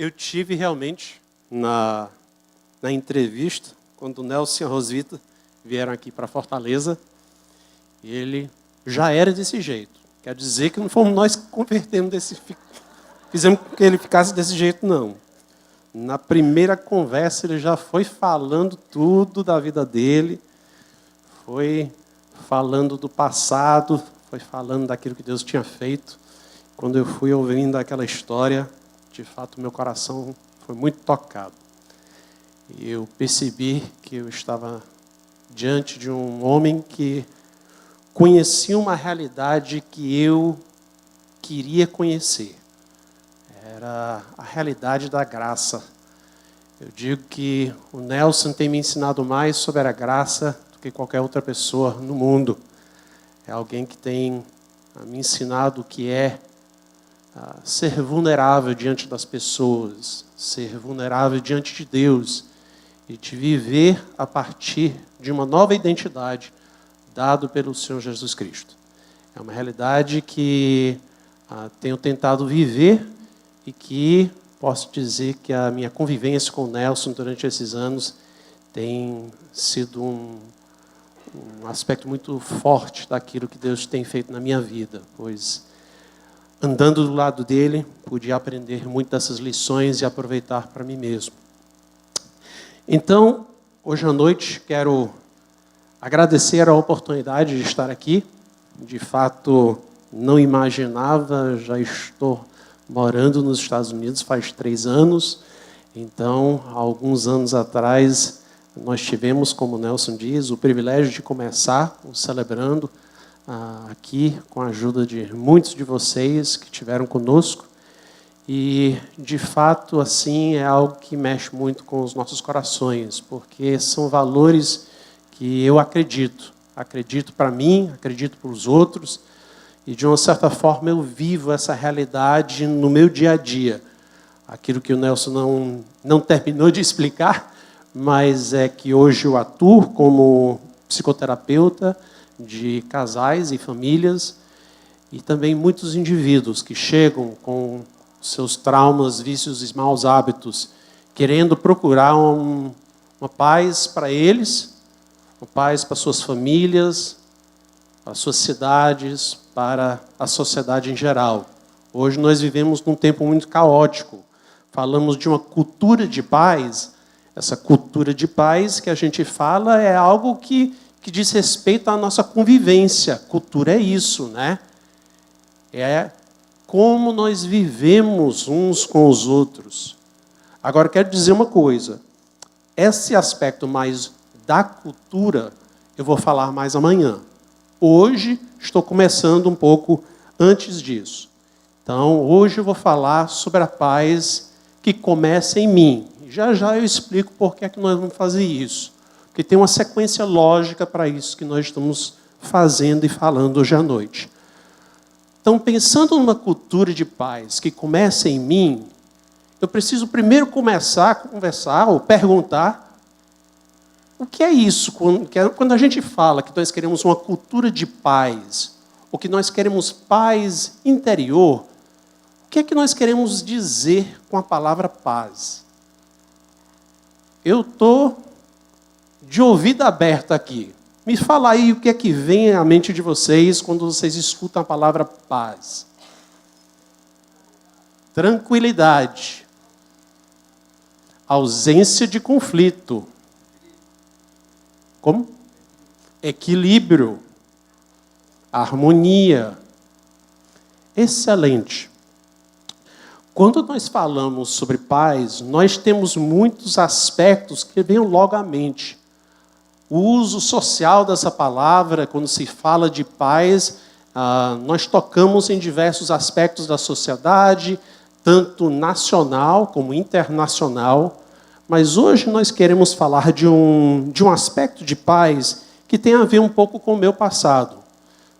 Eu tive realmente na entrevista, quando o Nelson e a Rosvita vieram aqui para Fortaleza, ele já era desse jeito. Quer dizer que não fomos nós que convertemos fizemos com que ele ficasse desse jeito, não. Na primeira conversa, ele já foi falando tudo da vida dele, foi falando do passado, foi falando daquilo que Deus tinha feito. Quando eu fui ouvindo aquela história, de fato, meu coração foi muito tocado. E eu percebi que eu estava diante de um homem que conhecia uma realidade que eu queria conhecer. Era a realidade da graça. Eu digo que o Nelson tem me ensinado mais sobre a graça do que qualquer outra pessoa no mundo. É alguém que tem me ensinado o que é ser vulnerável diante das pessoas, ser vulnerável diante de Deus e de viver a partir de uma nova identidade dada pelo Senhor Jesus Cristo. É uma realidade que tenho tentado viver e que posso dizer que a minha convivência com o Nelson durante esses anos tem sido um aspecto muito forte daquilo que Deus tem feito na minha vida, pois andando do lado dele, pude aprender muito dessas lições e aproveitar para mim mesmo. Então, hoje à noite, quero agradecer a oportunidade de estar aqui. De fato, não imaginava, já estou morando nos Estados Unidos faz 3 anos. Então, há alguns anos atrás, nós tivemos, como o Nelson diz, o privilégio de começar celebrando aqui com a ajuda de muitos de vocês que estiveram conosco. E, de fato, assim, é algo que mexe muito com os nossos corações, porque são valores que eu acredito. Acredito para mim, acredito para os outros, e, de uma certa forma, eu vivo essa realidade no meu dia a dia. Aquilo que o Nelson não terminou de explicar, mas é que hoje eu atuo como psicoterapeuta de casais e famílias, e também muitos indivíduos que chegam com seus traumas, vícios e maus hábitos, querendo procurar uma paz para eles, uma paz para suas famílias, para suas cidades, para a sociedade em geral. Hoje nós vivemos num tempo muito caótico. Falamos de uma cultura de paz. Essa cultura de paz que a gente fala é algo que diz respeito à nossa convivência. Cultura é isso, né? É como nós vivemos uns com os outros. Agora, quero dizer uma coisa. Esse aspecto mais da cultura, eu vou falar mais amanhã. Hoje, estou começando um pouco antes disso. Então, hoje eu vou falar sobre a paz que começa em mim. Já já eu explico por que é que nós vamos fazer isso. Porque tem uma sequência lógica para isso que nós estamos fazendo e falando hoje à noite. Então, pensando numa cultura de paz que começa em mim, eu preciso primeiro começar a conversar ou perguntar o que é isso? Quando a gente fala que nós queremos uma cultura de paz, ou que nós queremos paz interior, o que é que nós queremos dizer com a palavra paz? Eu estou de ouvido aberto aqui. Me fala aí o que é que vem à mente de vocês quando vocês escutam a palavra paz. Tranquilidade. Ausência de conflito. Como? Equilíbrio. Harmonia. Excelente. Quando nós falamos sobre paz, nós temos muitos aspectos que vêm logo à mente. O uso social dessa palavra, quando se fala de paz, nós tocamos em diversos aspectos da sociedade, tanto nacional como internacional, mas hoje nós queremos falar de um aspecto de paz que tem a ver um pouco com o meu passado.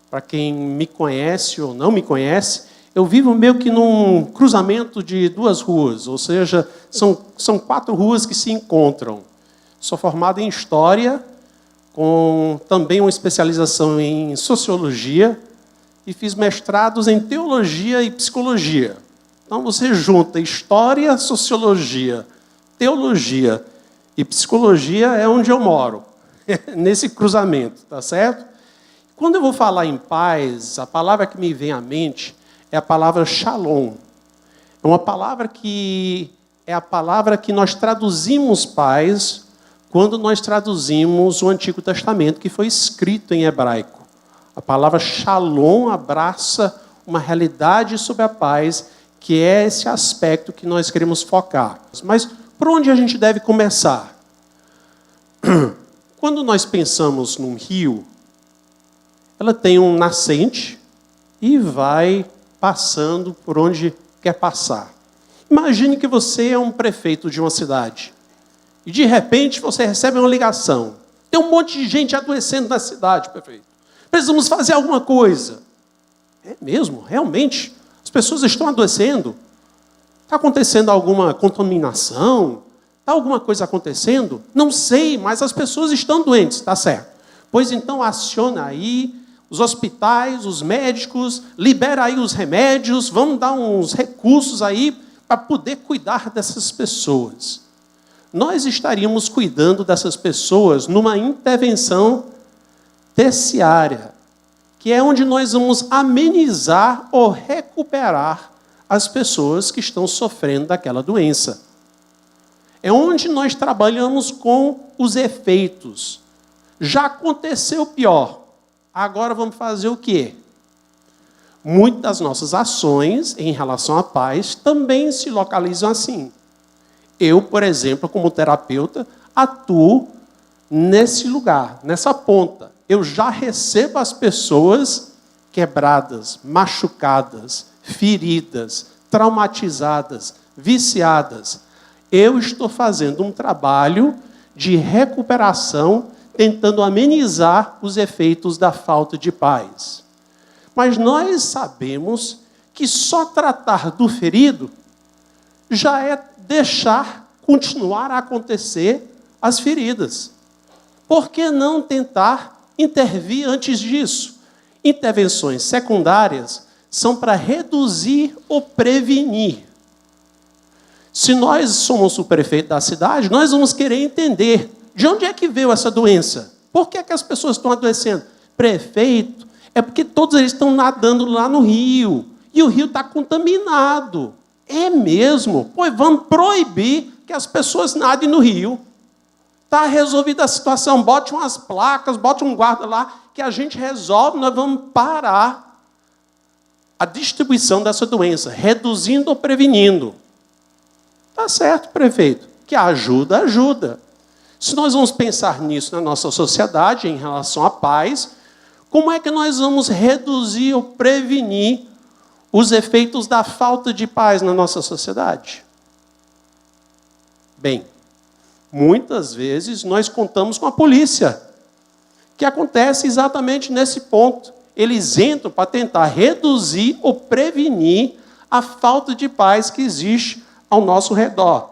Para quem me conhece ou não me conhece, eu vivo meio que num cruzamento de 2 ruas, ou seja, são 4 ruas que se encontram. Sou formado em História, com também uma especialização em Sociologia, e fiz mestrados em Teologia e Psicologia. Então você junta história, sociologia, teologia e psicologia é onde eu moro, nesse cruzamento, tá certo? Quando eu vou falar em paz, a palavra que me vem à mente é a palavra shalom. É uma palavra que é a palavra que nós traduzimos paz quando nós traduzimos o Antigo Testamento, que foi escrito em hebraico. A palavra shalom abraça uma realidade sobre a paz, que é esse aspecto que nós queremos focar. Mas por onde a gente deve começar? Quando nós pensamos num rio, ela tem um nascente e vai passando por onde quer passar. Imagine que você é um prefeito de uma cidade e, de repente, você recebe uma ligação. Tem um monte de gente adoecendo na cidade, prefeito. Precisamos fazer alguma coisa. É mesmo? Realmente? As pessoas estão adoecendo? Está acontecendo alguma contaminação? Está alguma coisa acontecendo? Não sei, mas as pessoas estão doentes, está certo. Pois então aciona aí os hospitais, os médicos, libera aí os remédios, vamos dar uns recursos aí para poder cuidar dessas pessoas. Nós estaríamos cuidando dessas pessoas numa intervenção terciária, que é onde nós vamos amenizar ou recuperar as pessoas que estão sofrendo daquela doença. É onde nós trabalhamos com os efeitos. Já aconteceu pior. Agora vamos fazer o quê? Muitas das nossas ações em relação à paz também se localizam assim. Eu, por exemplo, como terapeuta, atuo nesse lugar, nessa ponta. Eu já recebo as pessoas quebradas, machucadas, feridas, traumatizadas, viciadas. Eu estou fazendo um trabalho de recuperação, tentando amenizar os efeitos da falta de paz. Mas nós sabemos que só tratar do ferido já é deixar continuar a acontecer as feridas. Por que não tentar intervir antes disso? Intervenções secundárias são para reduzir ou prevenir. Se nós somos o prefeito da cidade, nós vamos querer entender de onde é que veio essa doença. Por que é que as pessoas estão adoecendo? Prefeito, é porque todos eles estão nadando lá no rio. E o rio está contaminado. É mesmo? Pois vamos proibir que as pessoas nadem no rio. Está resolvida a situação. Bote umas placas, bote um guarda lá, que a gente resolve, nós vamos parar a distribuição dessa doença, reduzindo ou prevenindo. Está certo, prefeito. Que ajuda, ajuda. Se nós vamos pensar nisso na nossa sociedade, em relação à paz, como é que nós vamos reduzir ou prevenir os efeitos da falta de paz na nossa sociedade? Bem, muitas vezes nós contamos com a polícia, que acontece exatamente nesse ponto. Eles entram para tentar reduzir ou prevenir a falta de paz que existe ao nosso redor.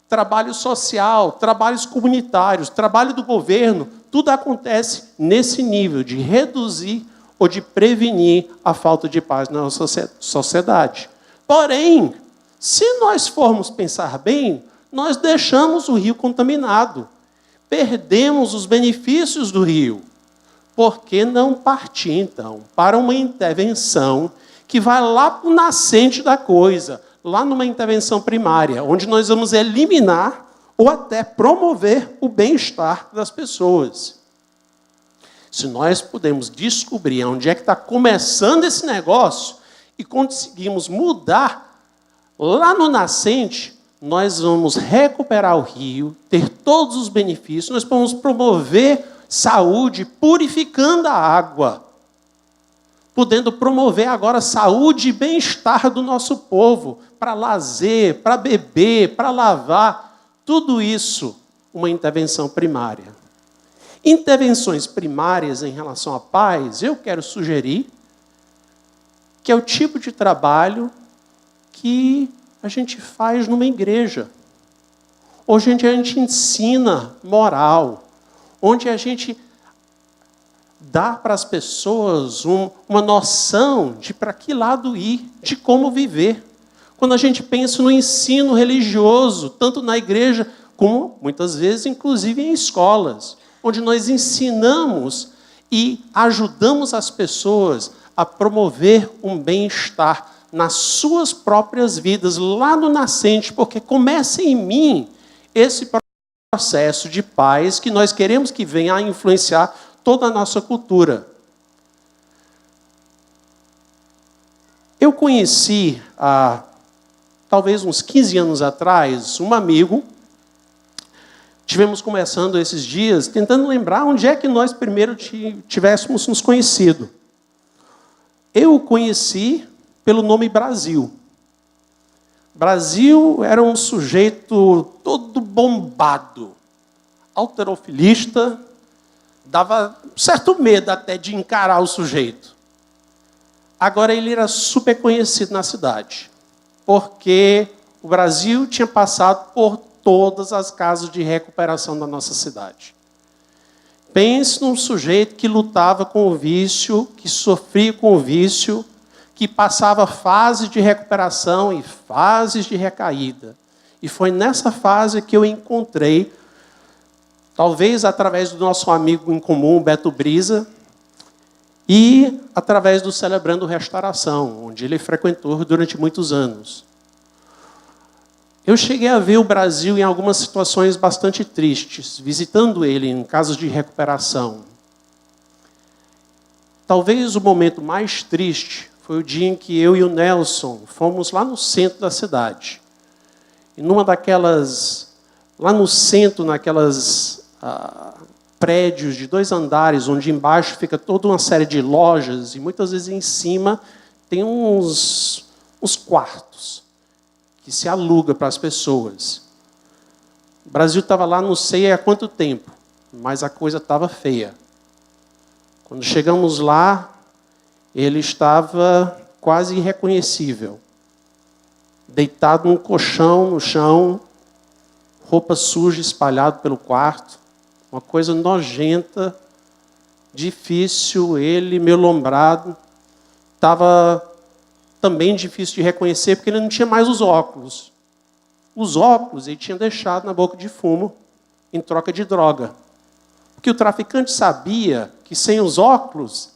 Trabalho social, trabalhos comunitários, trabalho do governo, tudo acontece nesse nível de reduzir ou de prevenir a falta de paz na nossa sociedade. Porém, se nós formos pensar bem, nós deixamos o rio contaminado, perdemos os benefícios do rio. Por que não partir, então, para uma intervenção que vai lá para o nascente da coisa, lá numa intervenção primária, onde nós vamos eliminar ou até promover o bem-estar das pessoas. Se nós pudermos descobrir onde é que está começando esse negócio e conseguimos mudar lá no nascente, nós vamos recuperar o rio, ter todos os benefícios, nós vamos promover saúde, purificando a água, podendo promover agora saúde e bem-estar do nosso povo, para lazer, para beber, para lavar, tudo isso, uma intervenção primária. Intervenções primárias em relação à paz, eu quero sugerir que é o tipo de trabalho que a gente faz numa igreja. Hoje a gente ensina moral, onde a gente dá para as pessoas uma noção de para que lado ir, de como viver. Quando a gente pensa no ensino religioso, tanto na igreja, como muitas vezes, inclusive em escolas, onde nós ensinamos e ajudamos as pessoas a promover um bem-estar nas suas próprias vidas, lá no nascente, porque começa em mim esse processo de paz que nós queremos que venha a influenciar toda a nossa cultura. Eu conheci, há talvez uns 15 anos atrás, um amigo. Tivemos conversando esses dias, tentando lembrar onde é que nós primeiro tivéssemos nos conhecido. Eu o conheci pelo nome Brasil. Brasil era um sujeito todo bombado, halterofilista, dava certo medo até de encarar o sujeito. Agora ele era super conhecido na cidade, porque o Brasil tinha passado por todas as casas de recuperação da nossa cidade. Pense num sujeito que lutava com o vício, que sofria com o vício, que passava fases de recuperação e fases de recaída. E foi nessa fase que eu encontrei, talvez através do nosso amigo em comum, Beto Brisa, e através do Celebrando Restauração, onde ele frequentou durante muitos anos. Eu cheguei a ver o Brasil em algumas situações bastante tristes, visitando ele em casos de recuperação. Talvez o momento mais triste foi o dia em que eu e o Nelson fomos lá no centro da cidade. E numa daquelas, lá no centro, naquelas prédios de 2 andares, onde embaixo fica toda uma série de lojas, e muitas vezes em cima tem uns quartos que se aluga para as pessoas. O Brasil estava lá, não sei há quanto tempo, mas a coisa estava feia. Quando chegamos lá, ele estava quase irreconhecível. Deitado num colchão no chão, roupa suja espalhada pelo quarto, uma coisa nojenta, difícil, ele meio lombrado, estava também difícil de reconhecer, porque ele não tinha mais os óculos. Os óculos ele tinha deixado na boca de fumo, em troca de droga. Porque o traficante sabia que sem os óculos,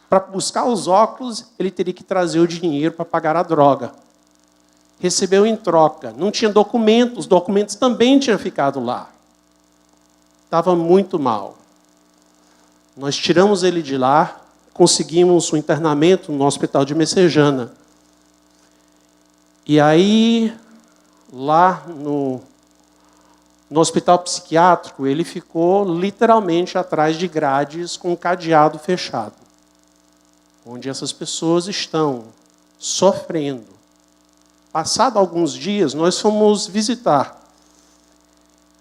para buscar os óculos, ele teria que trazer o dinheiro para pagar a droga. Recebeu em troca. Não tinha documento, os documentos também tinham ficado lá. Estava muito mal. Nós tiramos ele de lá, conseguimos um internamento no hospital de Messejana. E aí, lá no hospital psiquiátrico, ele ficou literalmente atrás de grades com um cadeado fechado, onde essas pessoas estão sofrendo. Passado alguns dias, nós fomos visitar.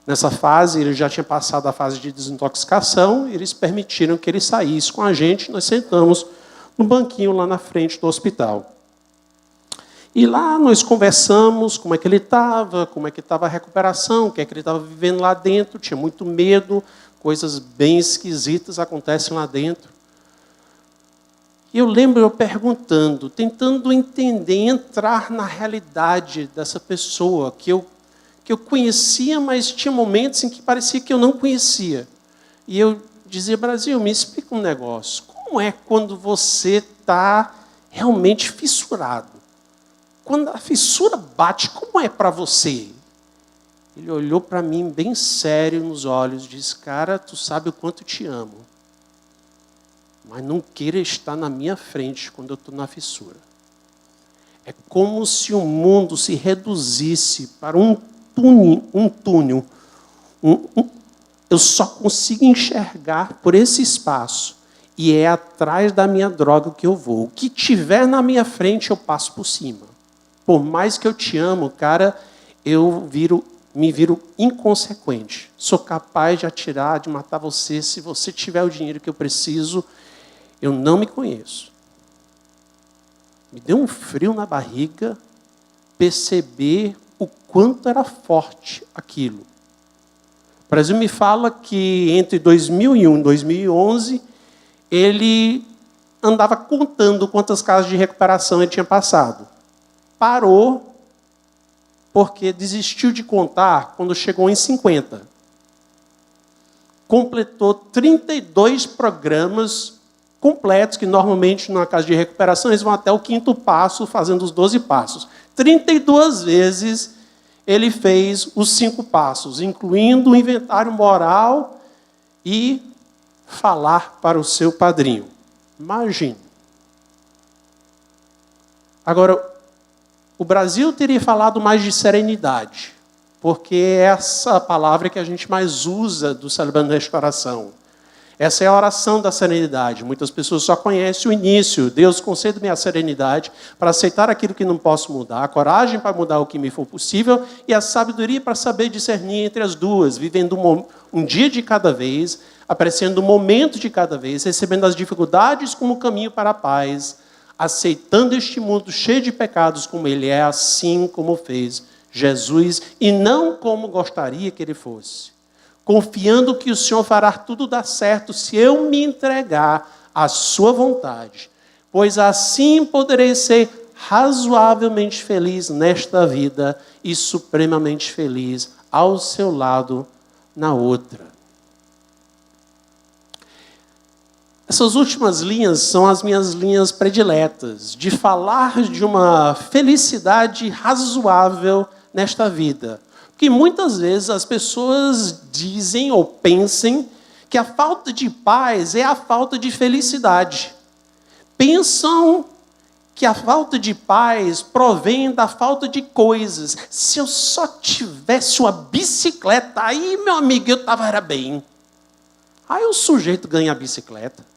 Nessa fase, ele já tinha passado a fase de desintoxicação, e eles permitiram que ele saísse com a gente. Nós sentamos no banquinho lá na frente do hospital. E lá nós conversamos como é que ele estava, como é que estava a recuperação, o que é que ele estava vivendo lá dentro. Tinha muito medo, coisas bem esquisitas acontecem lá dentro. E eu lembro eu perguntando, tentando entender, entrar na realidade dessa pessoa que eu conhecia, mas tinha momentos em que parecia que eu não conhecia. E eu dizia, Brasil, me explica um negócio. Como é quando você está realmente fissurado? Quando a fissura bate, como é para você? Ele olhou para mim bem sério nos olhos e disse, cara, tu sabe o quanto eu te amo. Mas não queira estar na minha frente quando eu estou na fissura. É como se o mundo se reduzisse para um túnel. Eu só consigo enxergar por esse espaço. E é atrás da minha droga que eu vou. O que tiver na minha frente, eu passo por cima. Por mais que eu te amo, cara, eu me viro inconsequente. Sou capaz de atirar, de matar você. Se você tiver o dinheiro que eu preciso, eu não me conheço. Me deu um frio na barriga perceber o quanto era forte aquilo. O Brasil me fala que entre 2001 e 2011, ele andava contando quantas casas de recuperação ele tinha passado. parou porque desistiu de contar quando chegou em 50. Completou 32 programas completos, que normalmente na casa de recuperação eles vão até o 5º passo, fazendo os 12 passos. 32 vezes ele fez os 5 passos, incluindo o inventário moral e falar para o seu padrinho. Imagine. Agora, o Brasil teria falado mais de serenidade, porque é essa palavra que a gente mais usa do Celebrando Restauração. Essa é a oração da serenidade. Muitas pessoas só conhecem o início. Deus, concede-me a serenidade para aceitar aquilo que não posso mudar, a coragem para mudar o que me for possível e a sabedoria para saber discernir entre as duas, vivendo um dia de cada vez, apreciando um momento de cada vez, recebendo as dificuldades como caminho para a paz, aceitando este mundo cheio de pecados como ele é, assim como fez Jesus, e não como gostaria que ele fosse. Confiando que o Senhor fará tudo dar certo se eu me entregar à sua vontade, pois assim poderei ser razoavelmente feliz nesta vida e supremamente feliz ao seu lado na outra. Essas últimas linhas são as minhas linhas prediletas, de falar de uma felicidade razoável nesta vida. Porque muitas vezes as pessoas dizem ou pensam que a falta de paz é a falta de felicidade. Pensam que a falta de paz provém da falta de coisas. Se eu só tivesse uma bicicleta, aí, meu amigo, eu estava bem. Aí o sujeito ganha a bicicleta.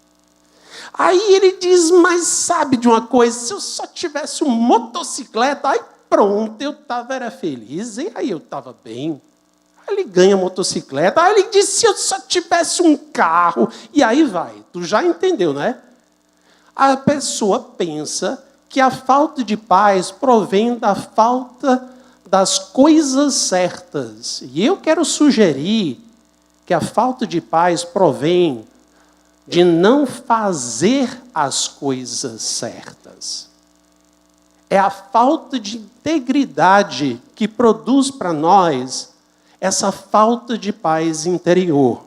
Aí ele diz, mas sabe de uma coisa? Se eu só tivesse uma motocicleta, aí pronto, eu estava feliz, e aí eu estava bem. Aí ele ganha a motocicleta, aí ele diz, se eu só tivesse um carro, e aí vai. Tu já entendeu, né? A pessoa pensa que a falta de paz provém da falta das coisas certas. E eu quero sugerir que a falta de paz provém de não fazer as coisas certas. É a falta de integridade que produz para nós essa falta de paz interior.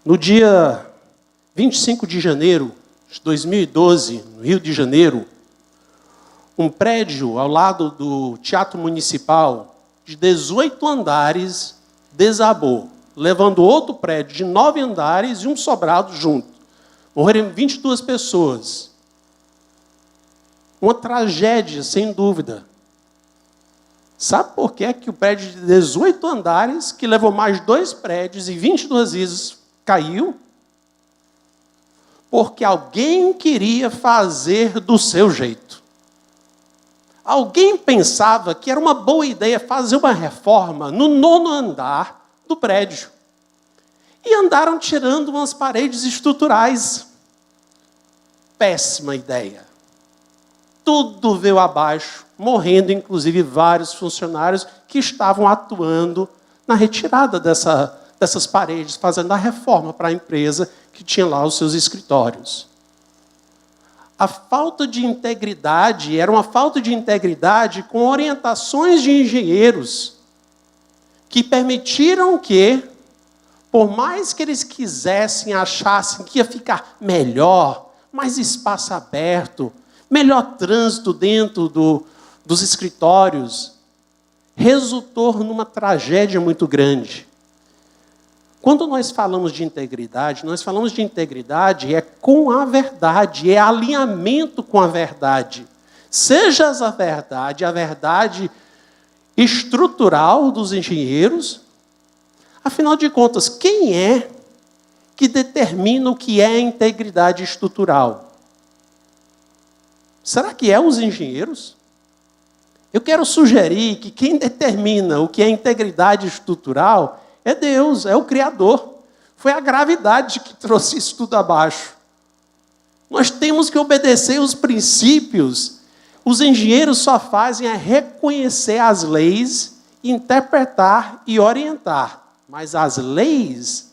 No dia 25 de janeiro de 2012, no Rio de Janeiro, um prédio ao lado do Teatro Municipal, de 18 andares, desabou, levando outro prédio de 9 andares e um sobrado junto. Morreram 22 pessoas. Uma tragédia, sem dúvida. Sabe por que o prédio de 18 andares, que levou mais 2 prédios e 22 vezes, caiu? Porque alguém queria fazer do seu jeito. Alguém pensava que era uma boa ideia fazer uma reforma no 9º andar do prédio. E andaram tirando umas paredes estruturais. Péssima ideia. Tudo veio abaixo, morrendo inclusive vários funcionários que estavam atuando na retirada dessas paredes, fazendo a reforma para a empresa que tinha lá os seus escritórios. A falta de integridade era uma falta de integridade com orientações de engenheiros que permitiram que, por mais que eles quisessem, achassem que ia ficar melhor, mais espaço aberto, melhor trânsito dentro dos escritórios, resultou numa tragédia muito grande. Quando nós falamos de integridade é com a verdade, é alinhamento com a verdade. Seja a verdade estrutural dos engenheiros. Afinal de contas, quem é que determina o que é integridade estrutural? Será que é os engenheiros? Eu quero sugerir que quem determina o que é integridade estrutural é Deus, é o Criador. Foi a gravidade que trouxe isso tudo abaixo. Nós temos que obedecer os princípios. Os engenheiros só fazem é reconhecer as leis, interpretar e orientar. Mas as leis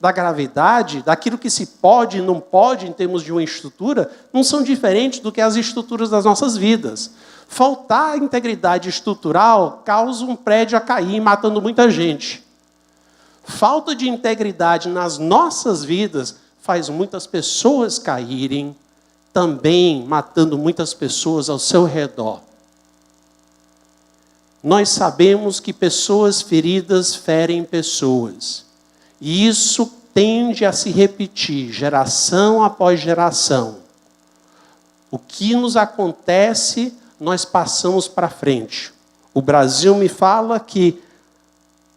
da gravidade, daquilo que se pode e não pode em termos de uma estrutura, não são diferentes do que as estruturas das nossas vidas. Faltar integridade estrutural causa um prédio a cair, matando muita gente. Falta de integridade nas nossas vidas faz muitas pessoas caírem, também matando muitas pessoas ao seu redor. Nós sabemos que pessoas feridas ferem pessoas. E isso tende a se repetir, geração após geração. O que nos acontece, nós passamos para frente. O Brasil me fala que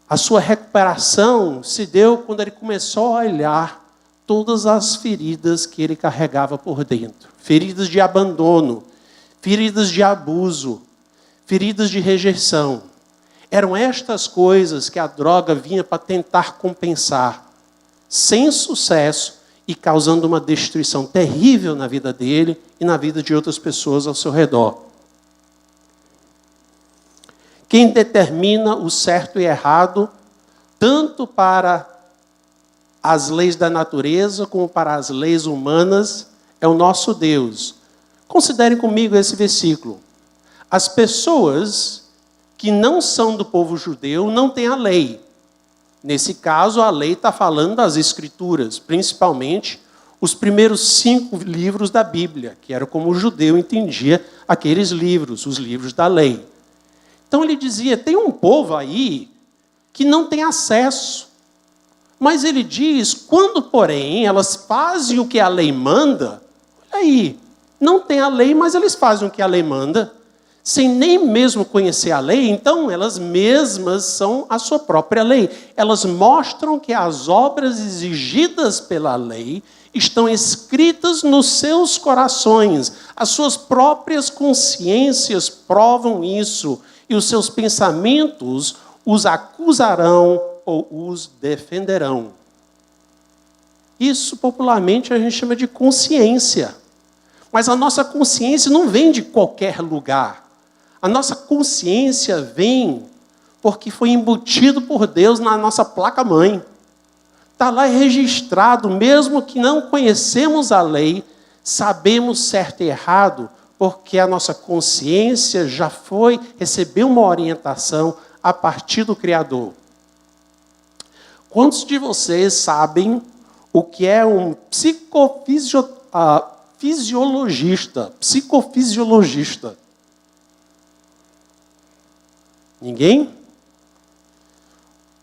a sua recuperação se deu quando ele começou a olhar todas as feridas que ele carregava por dentro. Feridas de abandono, feridas de abuso, feridas de rejeição. Eram estas coisas que a droga vinha para tentar compensar, sem sucesso e causando uma destruição terrível na vida dele e na vida de outras pessoas ao seu redor. Quem determina o certo e errado, tanto para as leis da natureza como para as leis humanas, é o nosso Deus. Considerem comigo esse versículo. As pessoas que não são do povo judeu não têm a lei. Nesse caso, a lei está falando das Escrituras, principalmente os primeiros 5 livros da Bíblia, que era como o judeu entendia aqueles livros, os livros da lei. Então ele dizia, tem um povo aí que não tem acesso. Mas ele diz, quando, porém, elas fazem o que a lei manda, olha aí, não tem a lei, mas eles fazem o que a lei manda, sem nem mesmo conhecer a lei, então elas mesmas são a sua própria lei. Elas mostram que as obras exigidas pela lei estão escritas nos seus corações. As suas próprias consciências provam isso, e os seus pensamentos os acusarão ou os defenderão. Isso, popularmente, a gente chama de consciência. Mas a nossa consciência não vem de qualquer lugar. A nossa consciência vem porque foi embutido por Deus na nossa placa-mãe. Está lá registrado, mesmo que não conhecemos a lei, sabemos certo e errado, porque a nossa consciência já recebeu uma orientação a partir do Criador. Quantos de vocês sabem o que é um psicofisiologista? Ninguém?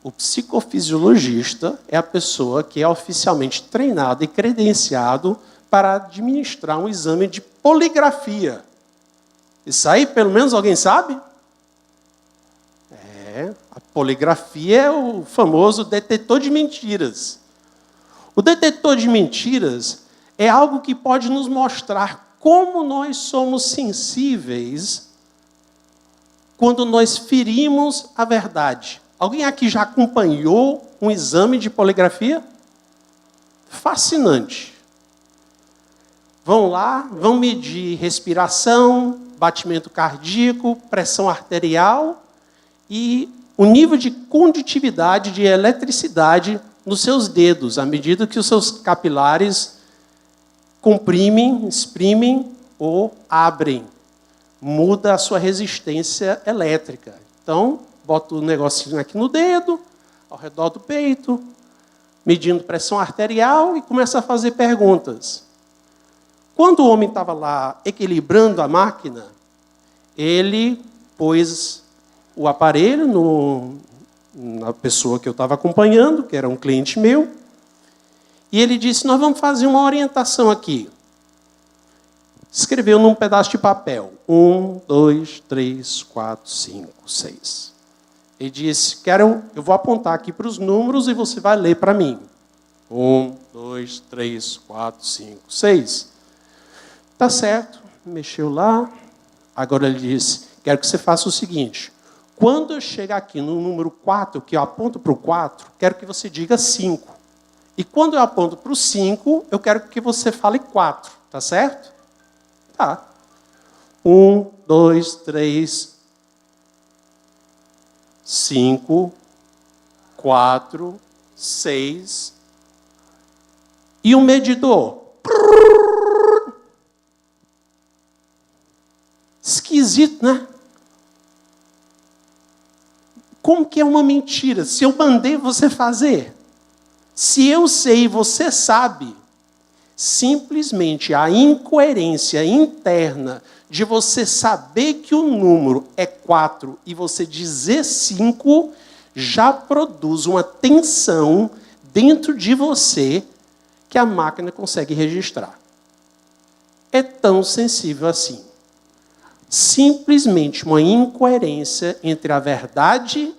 O psicofisiologista é a pessoa que é oficialmente treinado e credenciado para administrar um exame de poligrafia. Isso aí, pelo menos, alguém sabe? A poligrafia é o famoso detetor de mentiras. O detetor de mentiras é algo que pode nos mostrar como nós somos sensíveis quando nós ferimos a verdade. Alguém aqui já acompanhou um exame de poligrafia? Fascinante. Vão lá, vão medir respiração, batimento cardíaco, pressão arterial e o nível de condutividade, de eletricidade nos seus dedos, à medida que os seus capilares comprimem, exprimem ou abrem. Muda a sua resistência elétrica. Então, bota o negocinho aqui no dedo, ao redor do peito, medindo pressão arterial e começa a fazer perguntas. Quando o homem estava lá equilibrando a máquina, ele pôs o aparelho na pessoa que eu estava acompanhando, que era um cliente meu, e ele disse, nós vamos fazer uma orientação aqui. Escreveu num pedaço de papel, 1, 2, 3, 4, 5, 6. Ele disse, eu vou apontar aqui para os números e você vai ler para mim. 1, 2, 3, 4, 5, 6. Tá certo, mexeu lá. Agora ele disse, quero que você faça o seguinte, quando eu chegar aqui no número 4, que eu aponto para o 4, quero que você diga 5. E quando eu aponto para o 5, eu quero que você fale 4, tá certo? Tá. 1, 2, 3, 5, 4, 6, E o medidor? Esquisito, né? Como que é uma mentira? Se eu mandei você fazer, se eu sei e você sabe, simplesmente a incoerência interna de você saber que o número é 4 e você dizer 5 já produz uma tensão dentro de você que a máquina consegue registrar. É tão sensível assim. Simplesmente uma incoerência entre a verdade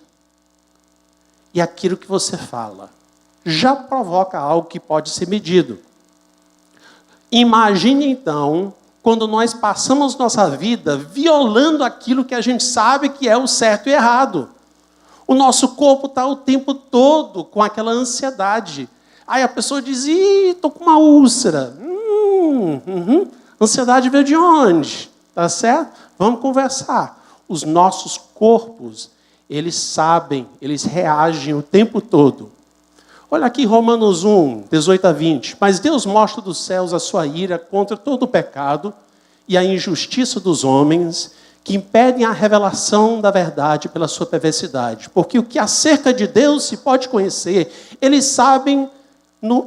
e aquilo que você fala já provoca algo que pode ser medido. Imagine, então, quando nós passamos nossa vida violando aquilo que a gente sabe que é o certo e errado. O nosso corpo está o tempo todo com aquela ansiedade. Aí a pessoa diz, estou com uma úlcera. Ansiedade veio de onde? Tá certo? Vamos conversar. Os nossos corpos, eles sabem, eles reagem o tempo todo. Olha aqui Romanos 1, 18 a 20. Mas Deus mostra dos céus a sua ira contra todo o pecado e a injustiça dos homens que impedem a revelação da verdade pela sua perversidade. Porque o que acerca de Deus se pode conhecer, eles sabem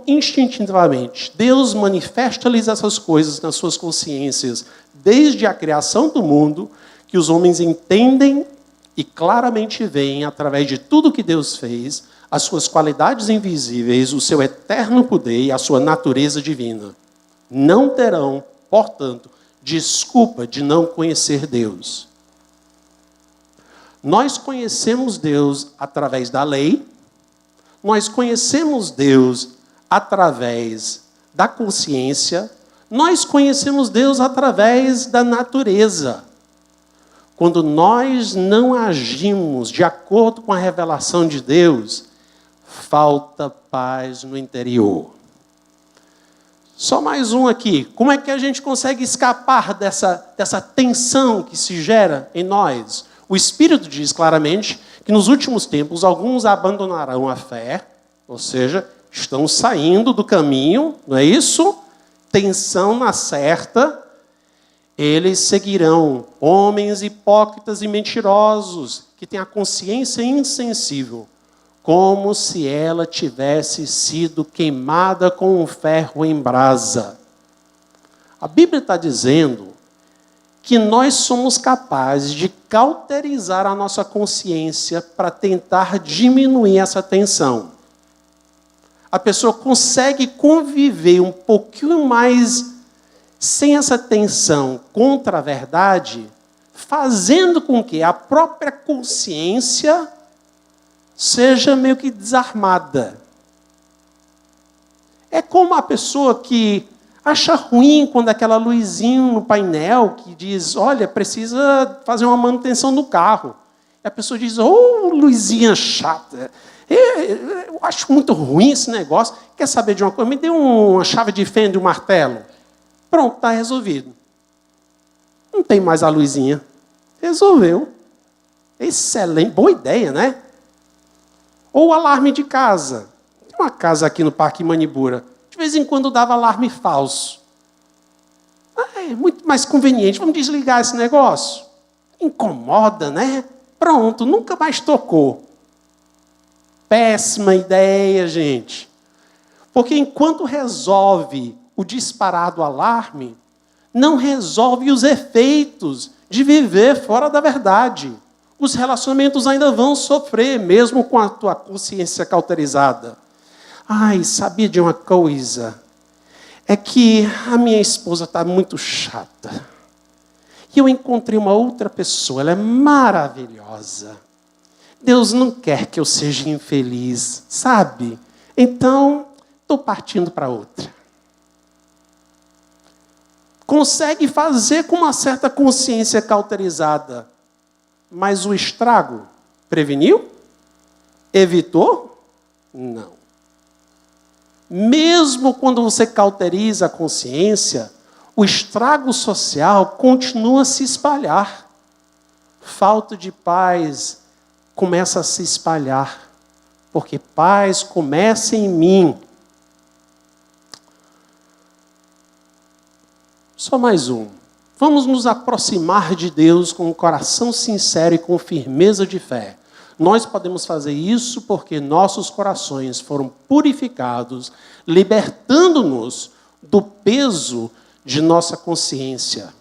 instintivamente. Deus manifesta-lhes essas coisas nas suas consciências, desde a criação do mundo, que os homens entendem e claramente veem, através de tudo que Deus fez, as suas qualidades invisíveis, o seu eterno poder e a sua natureza divina. Não terão, portanto, desculpa de não conhecer Deus. Nós conhecemos Deus através da lei, nós conhecemos Deus através da consciência, nós conhecemos Deus através da natureza. Quando nós não agimos de acordo com a revelação de Deus, falta paz no interior. Só mais um aqui. Como é que a gente consegue escapar dessa tensão que se gera em nós? O Espírito diz claramente que nos últimos tempos alguns abandonarão a fé, ou seja, estão saindo do caminho, não é isso? Tensão na certa. Eles seguirão homens hipócritas e mentirosos, que têm a consciência insensível, como se ela tivesse sido queimada com um ferro em brasa. A Bíblia está dizendo que nós somos capazes de cauterizar a nossa consciência para tentar diminuir essa tensão. A pessoa consegue conviver um pouquinho mais sem essa tensão contra a verdade, fazendo com que a própria consciência seja meio que desarmada. É como a pessoa que acha ruim quando aquela luzinha no painel que diz, olha, precisa fazer uma manutenção no carro. E a pessoa diz, luzinha chata, eu acho muito ruim esse negócio. Quer saber de uma coisa? Me dê uma chave de fenda e um martelo. Pronto, está resolvido. Não tem mais a luzinha. Resolveu. Excelente, boa ideia, né? Ou o alarme de casa. Tem uma casa aqui no Parque Manibura. De vez em quando dava alarme falso. É muito mais conveniente. Vamos desligar esse negócio. Incomoda, né? Pronto, nunca mais tocou. Péssima ideia, gente. Porque enquanto resolve o disparar do alarme, não resolve os efeitos de viver fora da verdade. Os relacionamentos ainda vão sofrer, mesmo com a tua consciência cauterizada. Ai, sabia de uma coisa? É que a minha esposa está muito chata. E eu encontrei uma outra pessoa, ela é maravilhosa. Deus não quer que eu seja infeliz, sabe? Então, estou partindo para outra. Consegue fazer com uma certa consciência cauterizada, mas o estrago preveniu? Evitou? Não. Mesmo quando você cauteriza a consciência, o estrago social continua a se espalhar. Falta de paz começa a se espalhar, porque paz começa em mim. Só mais um. Vamos nos aproximar de Deus com um coração sincero e com firmeza de fé. Nós podemos fazer isso porque nossos corações foram purificados, libertando-nos do peso de nossa consciência.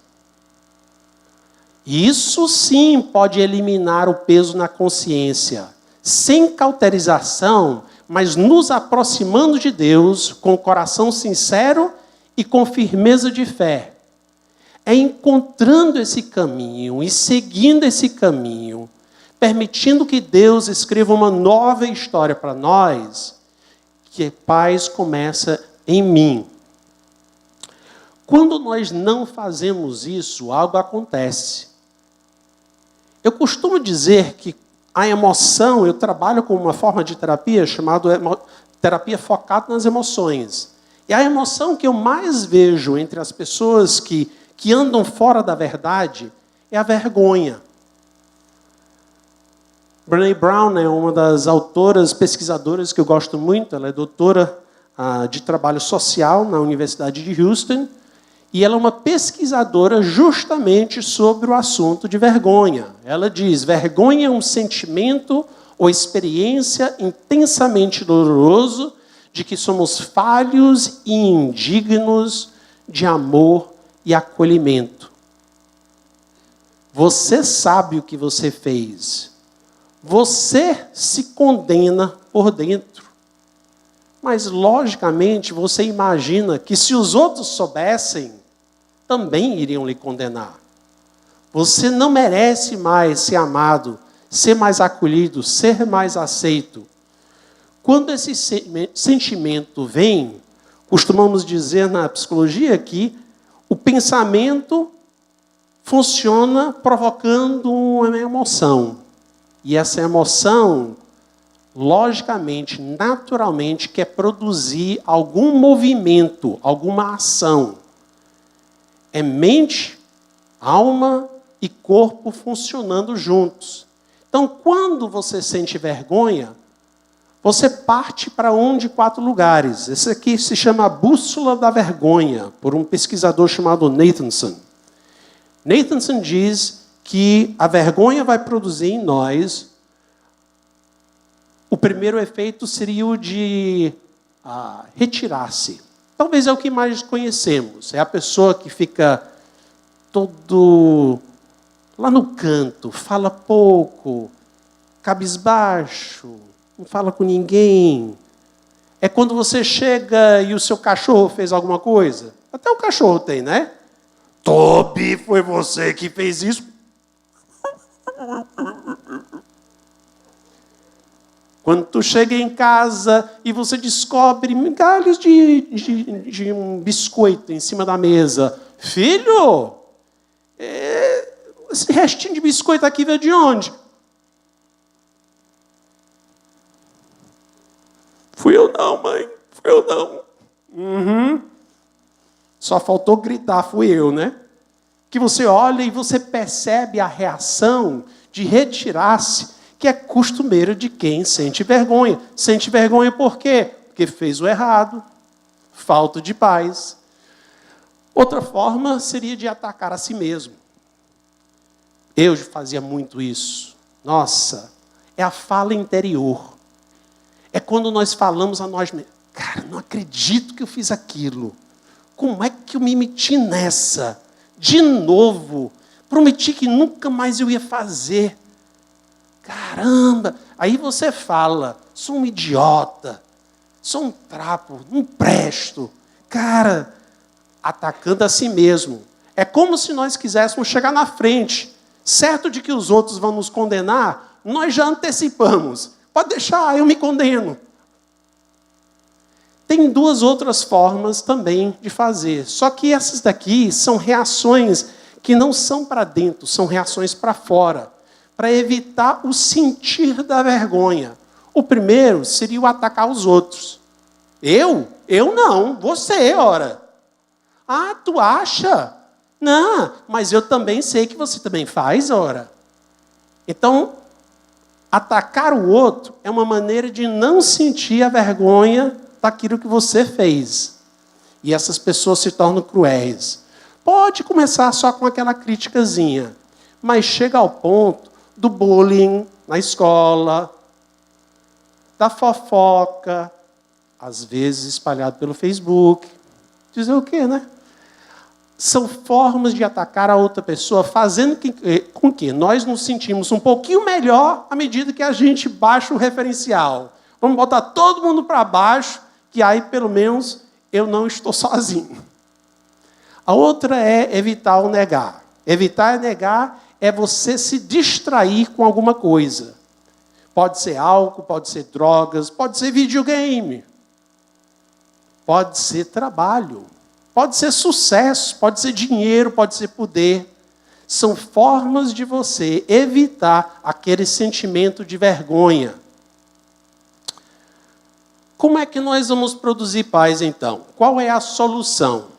Isso sim pode eliminar o peso na consciência, sem cauterização, mas nos aproximando de Deus com o coração sincero e com firmeza de fé. É encontrando esse caminho e seguindo esse caminho, permitindo que Deus escreva uma nova história para nós, que a paz começa em mim. Quando nós não fazemos isso, algo acontece. Eu costumo dizer que a emoção, eu trabalho com uma forma de terapia chamada terapia focada nas emoções. E a emoção que eu mais vejo entre as pessoas que andam fora da verdade é a vergonha. Brené Brown é uma das autoras, pesquisadoras que eu gosto muito. Ela é doutora de trabalho social na Universidade de Houston. E ela é uma pesquisadora justamente sobre o assunto de vergonha. Ela diz, vergonha é um sentimento ou experiência intensamente doloroso de que somos falhos e indignos de amor e acolhimento. Você sabe o que você fez. Você se condena por dentro. Mas, logicamente, você imagina que se os outros soubessem, também iriam lhe condenar. Você não merece mais ser amado, ser mais acolhido, ser mais aceito. Quando esse sentimento vem, costumamos dizer na psicologia que o pensamento funciona provocando uma emoção. E essa emoção, logicamente, naturalmente, quer produzir algum movimento, alguma ação. É mente, alma e corpo funcionando juntos. Então, quando você sente vergonha, você parte para um de 4 lugares. Esse aqui se chama a bússola da vergonha, por um pesquisador chamado Nathanson. Nathanson diz que a vergonha vai produzir em nós. O primeiro efeito seria o de retirar-se. Talvez é o que mais conhecemos. É a pessoa que fica todo lá no canto, fala pouco, cabisbaixo, não fala com ninguém. É quando você chega e o seu cachorro fez alguma coisa. Até o cachorro tem, né? Toby, foi você que fez isso? Quando tu chega em casa e você descobre migalhas de um biscoito em cima da mesa. Filho, esse restinho de biscoito aqui veio de onde? Fui eu não, mãe. Fui eu não. Uhum. Só faltou gritar, fui eu, né? Que você olha e você percebe a reação de retirar-se, que é costumeira de quem sente vergonha. Sente vergonha por quê? Porque fez o errado, falta de paz. Outra forma seria de atacar a si mesmo. Eu fazia muito isso. Nossa, é a fala interior. É quando nós falamos a nós mesmos, cara, não acredito que eu fiz aquilo. Como é que eu me meti nessa? De novo, prometi que nunca mais eu ia fazer. Caramba! Aí você fala, sou um idiota, sou um trapo, não presto. Cara, atacando a si mesmo. É como se nós quiséssemos chegar na frente. Certo de que os outros vão nos condenar, nós já antecipamos. Pode deixar, eu me condeno. Tem 2 outras formas também de fazer. Só que essas daqui são reações que não são para dentro, são reações para fora. Para evitar o sentir da vergonha. O primeiro seria o atacar os outros. Eu? Eu não. Você, ora. Ah, tu acha? Não, mas eu também sei que você também faz, ora. Então, atacar o outro é uma maneira de não sentir a vergonha daquilo que você fez. E essas pessoas se tornam cruéis. Pode começar só com aquela criticazinha, mas chega ao ponto do bullying na escola, da fofoca, às vezes espalhado pelo Facebook. Dizer o quê, né? São formas de atacar a outra pessoa, fazendo com que nós nos sentimos um pouquinho melhor à medida que a gente baixa o referencial. Vamos botar todo mundo para baixo, que aí, pelo menos, eu não estou sozinho. A outra é evitar o negar. Evitar negar é você se distrair com alguma coisa. Pode ser álcool, pode ser drogas, pode ser videogame, pode ser trabalho, pode ser sucesso, pode ser dinheiro, pode ser poder. São formas de você evitar aquele sentimento de vergonha. Como é que nós vamos produzir paz, então? Qual é a solução?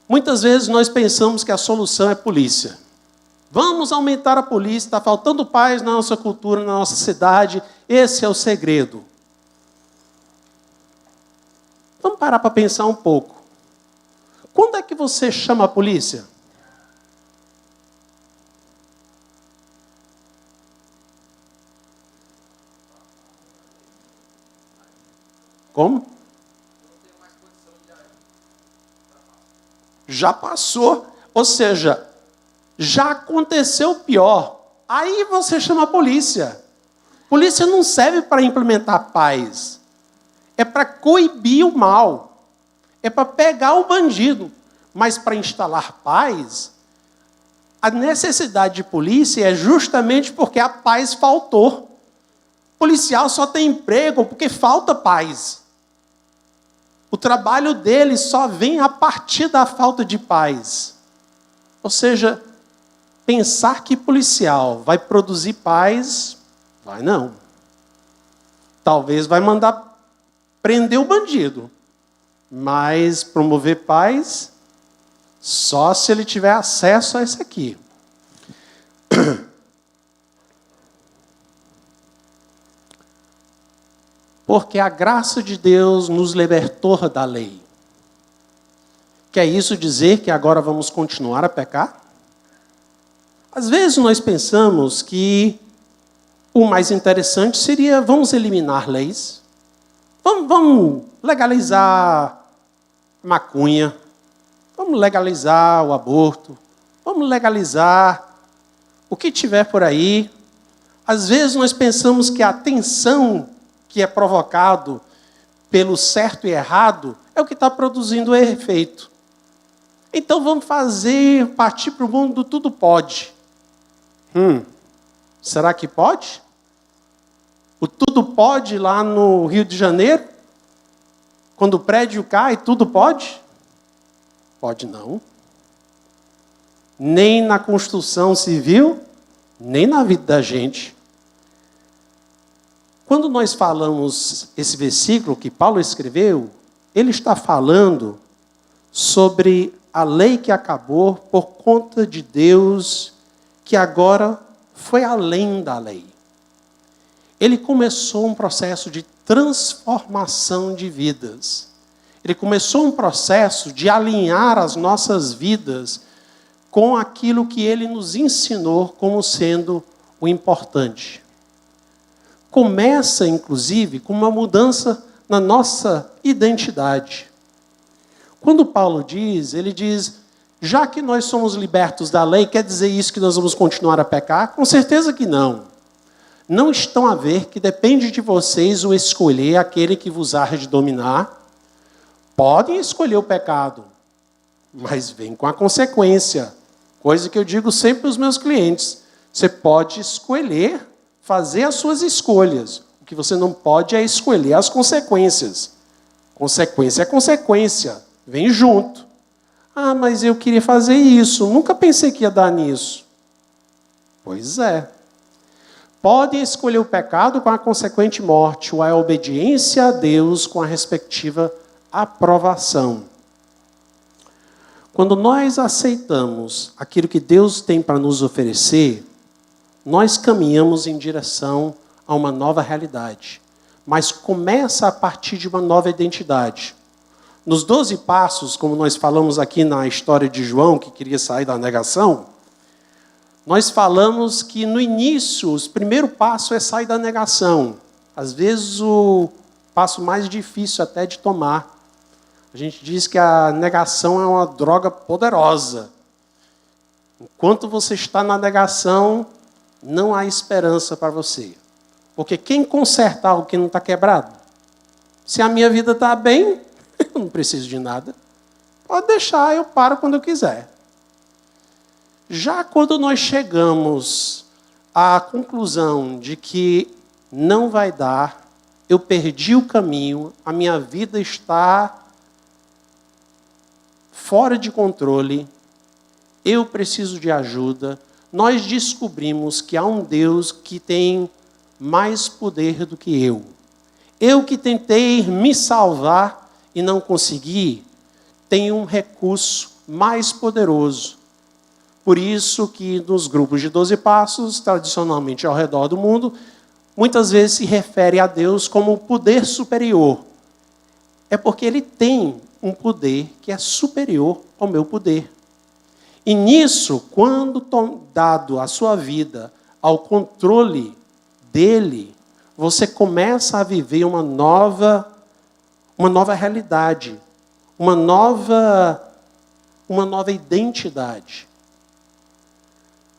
Muitas vezes nós pensamos que a solução é polícia. Vamos aumentar a polícia, está faltando paz na nossa cultura, na nossa cidade. Esse é o segredo. Vamos parar para pensar um pouco. Quando é que você chama a polícia? Como? Já passou. Ou seja, já aconteceu o pior. Aí você chama a polícia. Polícia não serve para implementar paz. É para coibir o mal. É para pegar o bandido. Mas para instalar paz, a necessidade de polícia é justamente porque a paz faltou. O policial só tem emprego porque falta paz. O trabalho dele só vem a partir da falta de paz. Ou seja, pensar que policial vai produzir paz, vai não. Talvez vai mandar prender o bandido, mas promover paz só se ele tiver acesso a isso aqui. Porque a graça de Deus nos libertou da lei. Quer isso dizer que agora vamos continuar a pecar? Às vezes nós pensamos que o mais interessante seria, vamos eliminar leis. Vamos legalizar a maconha. Vamos legalizar o aborto. Vamos legalizar o que tiver por aí. Às vezes nós pensamos que a tensão que é provocado pelo certo e errado é o que está produzindo o efeito. Então vamos partir para o mundo do tudo pode. Será que pode? O tudo pode lá no Rio de Janeiro? Quando o prédio cai, tudo pode? Pode não. Nem na construção civil, nem na vida da gente. Quando nós falamos esse versículo que Paulo escreveu, ele está falando sobre a lei que acabou por conta de Deus, que agora foi além da lei. Ele começou um processo de transformação de vidas. Ele começou um processo de alinhar as nossas vidas com aquilo que ele nos ensinou como sendo o importante. Começa, inclusive, com uma mudança na nossa identidade. Quando Paulo diz, ele diz, já que nós somos libertos da lei, quer dizer isso que nós vamos continuar a pecar? Com certeza que não. Não estão a ver que depende de vocês o escolher aquele que vos há de dominar. Podem escolher o pecado, mas vem com a consequência. Coisa que eu digo sempre aos meus clientes. Você pode escolher fazer as suas escolhas. O que você não pode é escolher as consequências. Consequência é consequência. Vem junto. Ah, mas eu queria fazer isso. Nunca pensei que ia dar nisso. Pois é. Podem escolher o pecado com a consequente morte, ou a obediência a Deus com a respectiva aprovação. Quando nós aceitamos aquilo que Deus tem para nos oferecer, nós caminhamos em direção a uma nova realidade. Mas começa a partir de uma nova identidade. Nos 12 passos, como nós falamos aqui na história de João, que queria sair da negação, nós falamos que no início, o primeiro passo é sair da negação. Às vezes o passo mais difícil até de tomar. A gente diz que a negação é uma droga poderosa. Enquanto você está na negação, não há esperança para você. Porque quem conserta algo que não está quebrado? Se a minha vida está bem, eu não preciso de nada. Pode deixar, eu paro quando eu quiser. Já quando nós chegamos à conclusão de que não vai dar, eu perdi o caminho, a minha vida está fora de controle, eu preciso de ajuda, nós descobrimos que há um Deus que tem mais poder do que eu. Eu que tentei me salvar e não consegui, tenho um recurso mais poderoso. Por isso que nos grupos de 12 passos, tradicionalmente ao redor do mundo, muitas vezes se refere a Deus como o poder superior. É porque ele tem um poder que é superior ao meu poder. E nisso, quando dado a sua vida ao controle dele, você começa a viver uma nova realidade, uma nova identidade.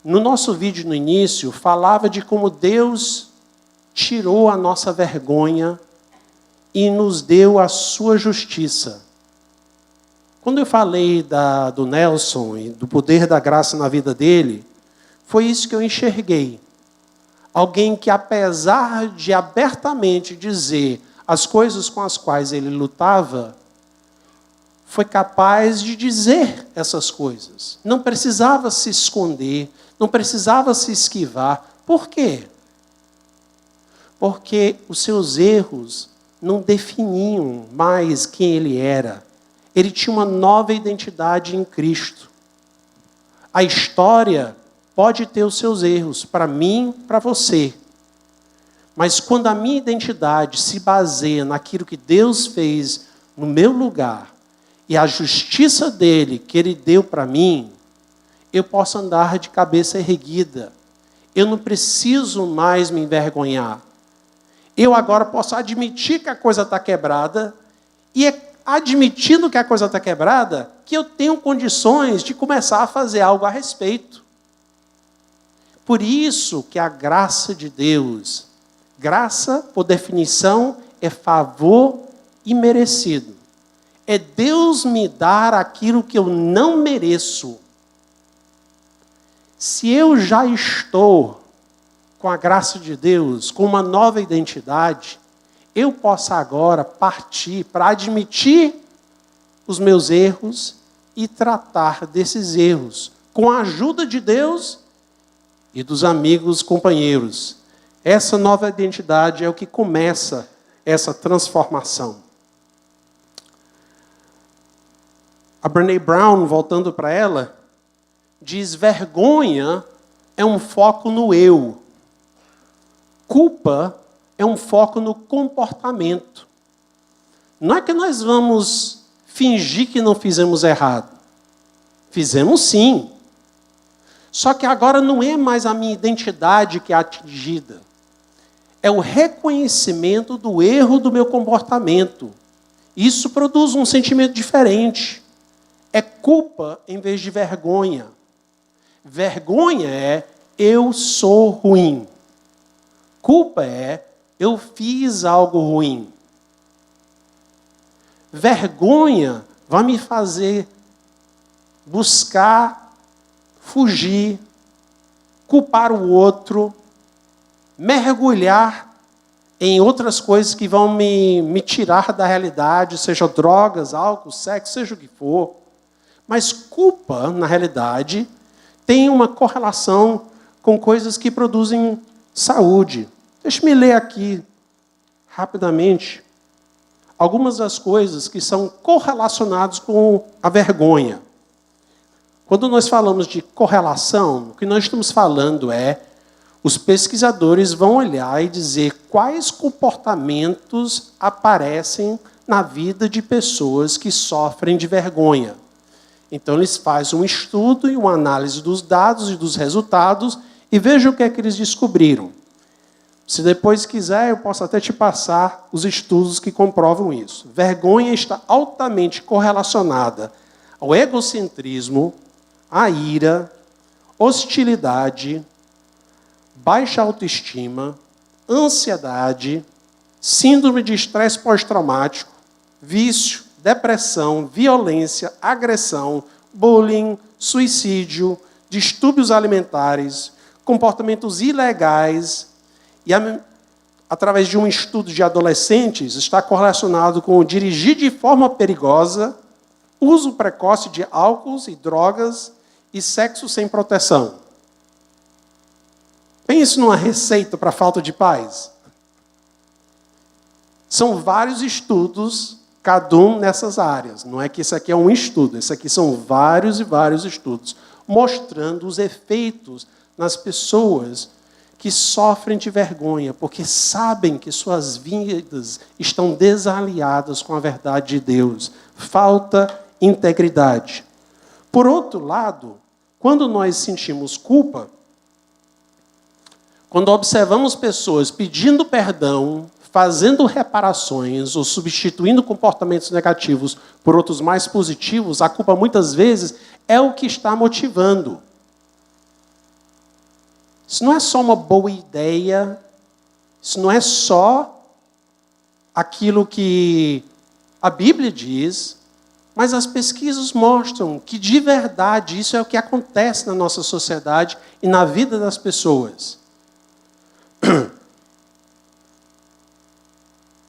No nosso vídeo no início, falava de como Deus tirou a nossa vergonha e nos deu a sua justiça. Quando eu falei do Nelson e do poder da graça na vida dele, foi isso que eu enxerguei. Alguém que, apesar de abertamente dizer as coisas com as quais ele lutava, foi capaz de dizer essas coisas. Não precisava se esconder, não precisava se esquivar. Por quê? Porque os seus erros não definiam mais quem ele era. Ele tinha uma nova identidade em Cristo. A história pode ter os seus erros, para mim, para você. Mas quando a minha identidade se baseia naquilo que Deus fez no meu lugar, e a justiça dele que ele deu para mim, eu posso andar de cabeça erguida. Eu não preciso mais me envergonhar. Eu agora posso admitir que a coisa está quebrada, e é admitindo que a coisa está quebrada que eu tenho condições de começar a fazer algo a respeito. Por isso que a graça de Deus, graça, por definição, é favor imerecido. É Deus me dar aquilo que eu não mereço. Se eu já estou com a graça de Deus, com uma nova identidade, eu posso agora partir para admitir os meus erros e tratar desses erros com a ajuda de Deus e dos amigos, companheiros. Essa nova identidade é o que começa essa transformação. A Brené Brown, voltando para ela, diz: vergonha é um foco no eu. Culpa é um foco no comportamento. Não é que nós vamos fingir que não fizemos errado. Fizemos sim. Só que agora não é mais a minha identidade que é atingida. É o reconhecimento do erro do meu comportamento. Isso produz um sentimento diferente. É culpa em vez de vergonha. Vergonha é eu sou ruim. Culpa é eu fiz algo ruim. Vergonha vai me fazer buscar, fugir, culpar o outro, mergulhar em outras coisas que vão me tirar da realidade, seja drogas, álcool, sexo, seja o que for. Mas culpa, na realidade, tem uma correlação com coisas que produzem saúde. Deixa-me ler aqui, rapidamente, algumas das coisas que são correlacionadas com a vergonha. Quando nós falamos de correlação, o que nós estamos falando é, os pesquisadores vão olhar e dizer quais comportamentos aparecem na vida de pessoas que sofrem de vergonha. Então, eles fazem um estudo e uma análise dos dados e dos resultados e vejam o que é que eles descobriram. Se depois quiser, eu posso até te passar os estudos que comprovam isso. Vergonha está altamente correlacionada ao egocentrismo, à ira, hostilidade, baixa autoestima, ansiedade, síndrome de estresse pós-traumático, vício, depressão, violência, agressão, bullying, suicídio, distúrbios alimentares, comportamentos ilegais e, através de um estudo de adolescentes, está correlacionado com dirigir de forma perigosa, uso precoce de álcool e drogas e sexo sem proteção. Pense numa receita para a falta de paz. São vários estudos, cada um nessas áreas. Não é que isso aqui é um estudo, isso aqui são vários e vários estudos, mostrando os efeitos nas pessoas que sofrem de vergonha, porque sabem que suas vidas estão desaliadas com a verdade de Deus. Falta integridade. Por outro lado, quando nós sentimos culpa, quando observamos pessoas pedindo perdão, fazendo reparações ou substituindo comportamentos negativos por outros mais positivos, a culpa muitas vezes é o que está motivando. Isso não é só uma boa ideia, isso não é só aquilo que a Bíblia diz, mas as pesquisas mostram que, de verdade, isso é o que acontece na nossa sociedade e na vida das pessoas.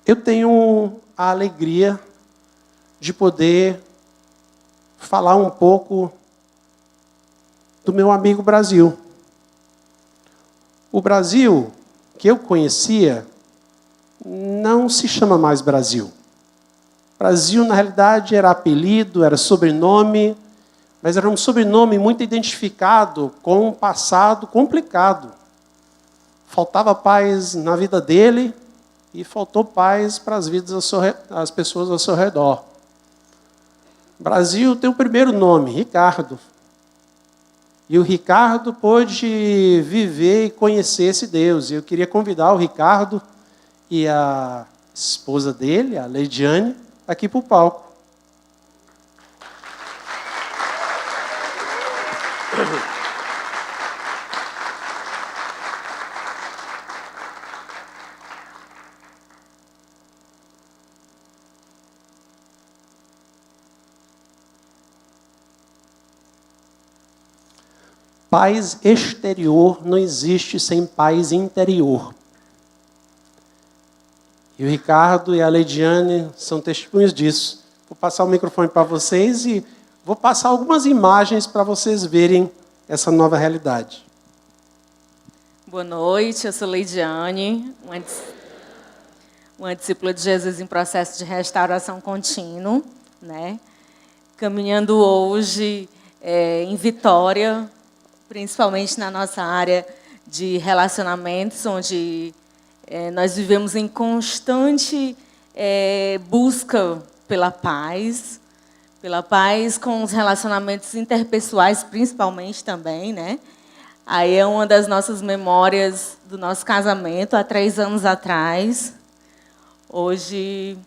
Eu tenho a alegria de poder falar um pouco do meu amigo Brasil. O Brasil, que eu conhecia, não se chama mais Brasil. Brasil, na realidade, era apelido, era sobrenome, mas era um sobrenome muito identificado com um passado complicado. Faltava paz na vida dele e faltou paz para as vidas das pessoas ao seu redor. Brasil tem o primeiro nome, Ricardo. E o Ricardo pôde viver e conhecer esse Deus. E eu queria convidar o Ricardo e a esposa dele, a Leidiane, aqui para o palco. Paz exterior não existe sem paz interior. E o Ricardo e a Leidiane são testemunhas disso. Vou passar o microfone para vocês e vou passar algumas imagens para vocês verem essa nova realidade. Boa noite, eu sou Leidiane, uma discípula de Jesus em processo de restauração contínuo, né? Caminhando hoje em Vitória, principalmente na nossa área de relacionamentos, onde nós vivemos em constante busca pela paz com os relacionamentos interpessoais, principalmente também, né? Aí é uma das nossas memórias do nosso casamento, há 3 anos atrás. Hoje,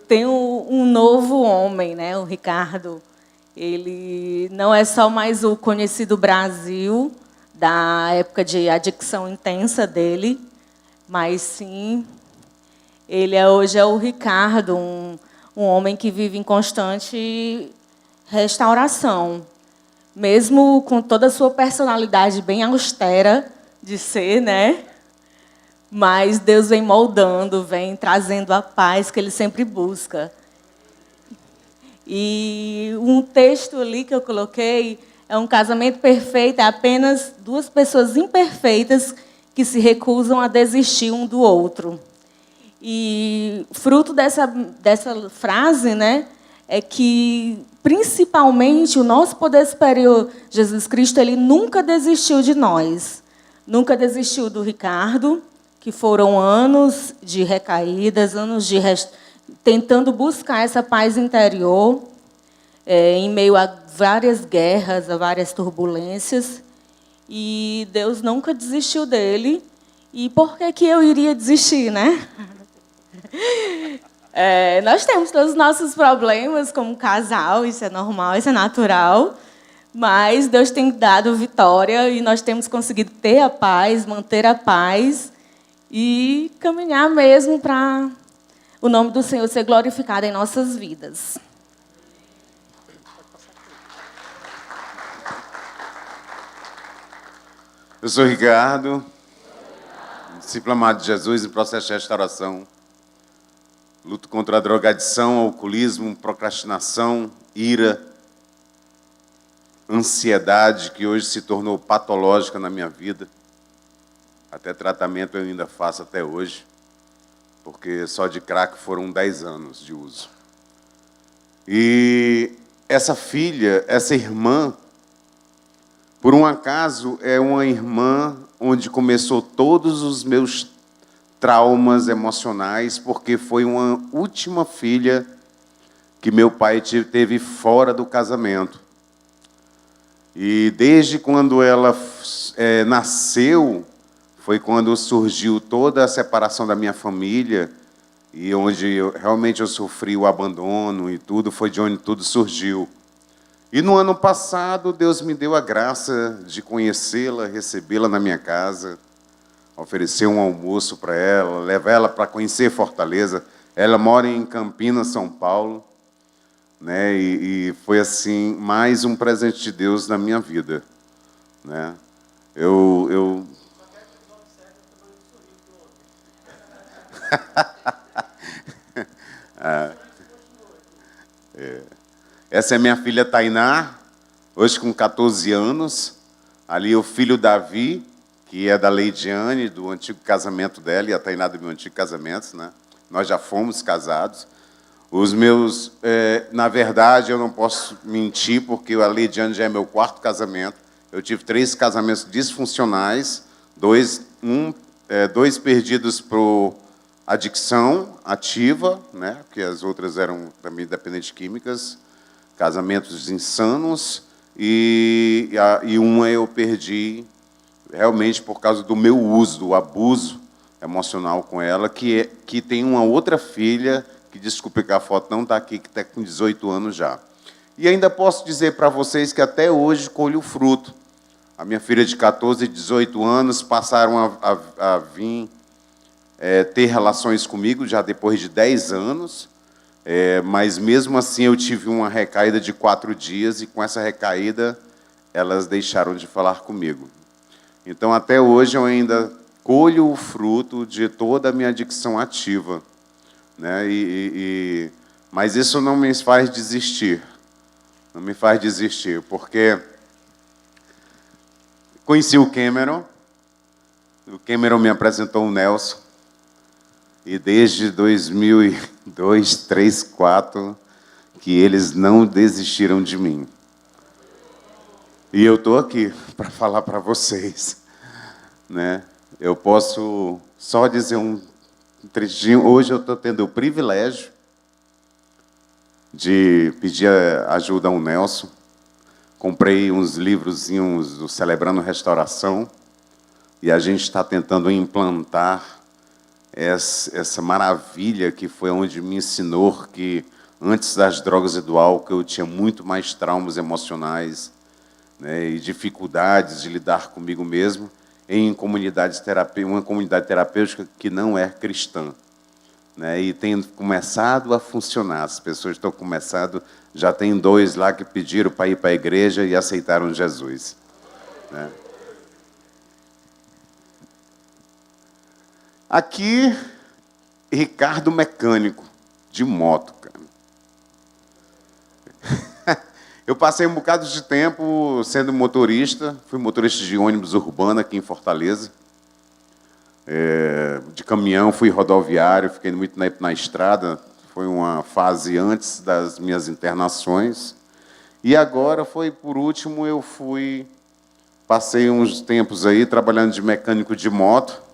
tenho um novo homem, né? O Ricardo. Ele não é só mais o conhecido Brasil, da época de adicção intensa dele, mas sim, ele hoje é o Ricardo, um homem que vive em constante restauração. Mesmo com toda a sua personalidade bem austera de ser, né? Mas Deus vem moldando, vem trazendo a paz que Ele sempre busca. E um texto ali que eu coloquei é um casamento perfeito, é apenas 2 pessoas imperfeitas que se recusam a desistir um do outro. E fruto dessa frase, né, é que, principalmente, o nosso poder superior, Jesus Cristo, ele nunca desistiu de nós. Nunca desistiu do Ricardo, que foram anos de recaídas, anos de tentando buscar essa paz interior, em meio a várias guerras, a várias turbulências, e Deus nunca desistiu dele. E por que eu iria desistir, né? Nós temos todos os nossos problemas como casal, isso é normal, isso é natural, mas Deus tem dado vitória e nós temos conseguido ter a paz, manter a paz e caminhar mesmo para o nome do Senhor ser glorificado em nossas vidas. Eu sou Ricardo, discípulo amado de Jesus em processo de restauração. Luto contra a drogadição, alcoolismo, procrastinação, ira, ansiedade, que hoje se tornou patológica na minha vida. Até tratamento eu ainda faço até hoje, porque só de crack foram 10 anos de uso. E essa filha, essa irmã, por um acaso, é uma irmã onde começou todos os meus traumas emocionais, porque foi uma última filha que meu pai teve fora do casamento. E desde quando ela nasceu, foi quando surgiu toda a separação da minha família, e onde realmente eu sofri o abandono e tudo, foi de onde tudo surgiu. E no ano passado, Deus me deu a graça de conhecê-la, recebê-la na minha casa, oferecer um almoço para ela, levar ela para conhecer Fortaleza. Ela mora em Campinas, São Paulo, né? E foi assim mais um presente de Deus na minha vida, né? Essa é minha filha Tainá, hoje com 14 anos. Ali o filho Davi, que é da Leidiane, do antigo casamento dela, e a Tainá do meu antigo casamento, né? Nós já fomos casados. Os meus, na verdade, eu não posso mentir, porque a Leidiane já é meu 4º casamento. Eu tive 3 casamentos disfuncionais, 2 perdidos por adicção ativa, né? Porque as outras eram também dependentes químicas, casamentos insanos, e uma eu perdi realmente por causa do meu uso, do abuso emocional com ela, que tem uma outra filha, que, desculpe que a foto não está aqui, que está com 18 anos já. E ainda posso dizer para vocês que até hoje colho o fruto. A minha filha de 14 e 18 anos passaram a vir ter relações comigo já depois de 10 anos, mas mesmo assim eu tive uma recaída de 4 dias, e com essa recaída elas deixaram de falar comigo. Então, até hoje, eu ainda colho o fruto de toda a minha adicção ativa, né? Mas isso não me faz desistir. Não me faz desistir, porque conheci o Cameron me apresentou o Nelson, e desde 2002, 2003, 2004, que eles não desistiram de mim. E eu estou aqui para falar para vocês, né? Eu posso só dizer um trechinho. Hoje eu estou tendo o privilégio de pedir ajuda ao Nelson. Comprei uns livrozinhos do Celebrando Restauração, e a gente está tentando implantar essa maravilha que foi onde me ensinou que, antes das drogas e do álcool, eu tinha muito mais traumas emocionais, né, e dificuldades de lidar comigo mesmo em uma comunidade terapêutica que não é cristã, né, e tem começado a funcionar. As pessoas estão começando, já tem 2 lá que pediram para ir para a igreja e aceitaram Jesus, né. Aqui, Ricardo mecânico de moto, cara. Eu passei um bocado de tempo sendo motorista, fui motorista de ônibus urbano aqui em Fortaleza. De caminhão, fui rodoviário, fiquei muito tempo na estrada. Foi uma fase antes das minhas internações. E agora, por último, passei uns tempos aí trabalhando de mecânico de moto.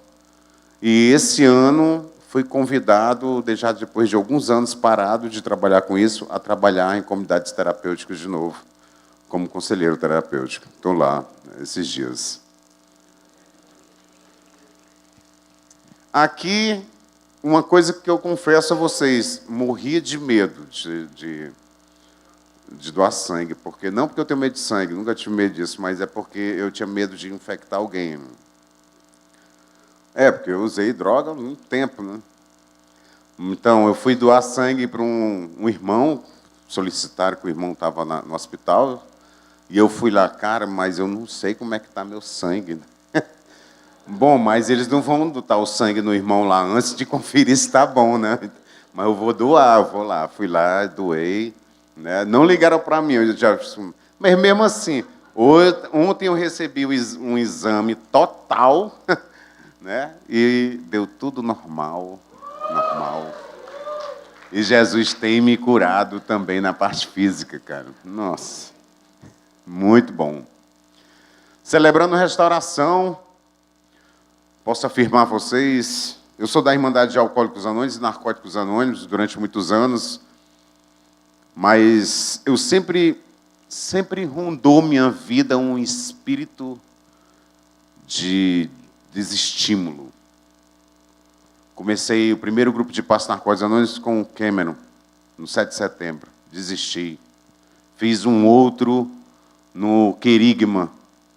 E esse ano fui convidado, já depois de alguns anos parado de trabalhar com isso, a trabalhar em comunidades terapêuticas de novo, como conselheiro terapêutico. Estou lá esses dias. Aqui, uma coisa que eu confesso a vocês, morria de medo de doar sangue, não porque eu tenho medo de sangue, nunca tive medo disso, mas é porque eu tinha medo de infectar alguém. Porque eu usei droga há muito tempo, né? Então, eu fui doar sangue para um irmão, solicitaram que o irmão estava no hospital, e eu fui lá, cara, mas eu não sei como é que está meu sangue. Bom, mas eles não vão botar o sangue no irmão lá antes de conferir se está bom, né? Mas eu vou doar, eu vou lá. Fui lá, doei. Né? Não ligaram para mim. Mas mesmo assim, ontem eu recebi um exame total, né? E deu tudo normal. E Jesus tem me curado também na parte física, cara. Nossa, muito bom. Celebrando restauração, posso afirmar a vocês, eu sou da Irmandade de Alcoólicos Anônimos e Narcóticos Anônimos durante muitos anos, mas eu sempre rondou minha vida um espírito de desestímulo. Comecei o primeiro grupo de passos narcóticos anônimos com o Cameron, no 7 de setembro. Desisti. Fiz um outro no Querigma.